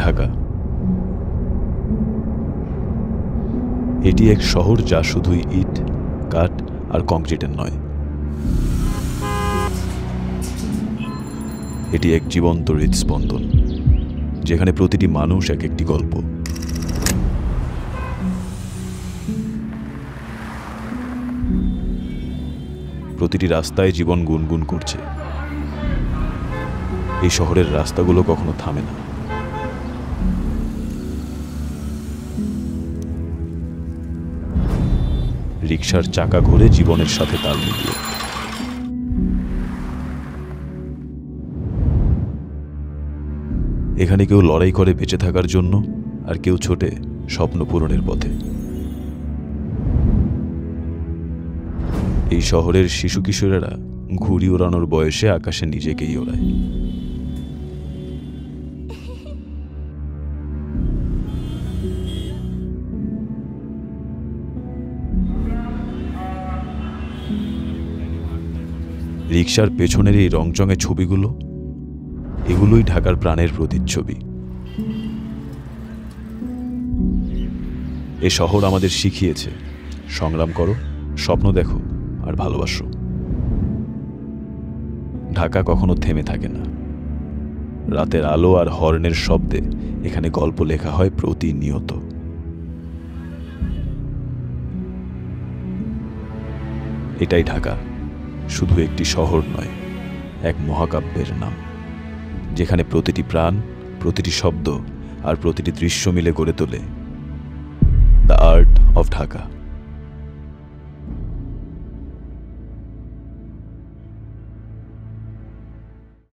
ঢাকা এটি এক শহর যা শুধুই ইট, কাঠ আর কংক্রিটের নয়, এটি এক জীবন্ত হৃদস্পন্দন, যেখানে প্রতিটি মানুষ এক একটি গল্প। প্রতিটি রাস্তায় জীবন গুনগুন করছে। এই শহরের রাস্তাগুলো কখনো থামে না। রিকশার চাকা ঘুরে জীবনের সাথে তাল মিলিয়ে। এখানে কেউ লড়াই করে বেঁচে থাকার জন্য, আর কেউ ছোটে স্বপ্ন পূরণের পথে। এই শহরের শিশু কিশোরেরা ঘুড়ি ওড়ানোর বয়সে আকাশে নিজেকেই ওড়ায়। রিকশার পেছনের এই রংচঙে ছবিগুলো, এগুলোই ঢাকার প্রাণের প্রতিচ্ছবি। এ শহর আমাদের শিখিয়েছে, সংগ্রাম করো, স্বপ্ন দেখো আর ভালোবাসো। ঢাকা কখনো থেমে থাকে না। রাতের আলো আর হর্নের শব্দে এখানে গল্প লেখা হয় প্রতিনিয়ত। এটাই ঢাকা, শুধু একটি শহর নয়, এক মহাকাব্যের নাম, যেখানে প্রতিটি প্রাণ, প্রতিটি শব্দ আর প্রতিটি দৃশ্য মিলে গড়ে তোলে দ্য আর্ট অফ ঢাকা।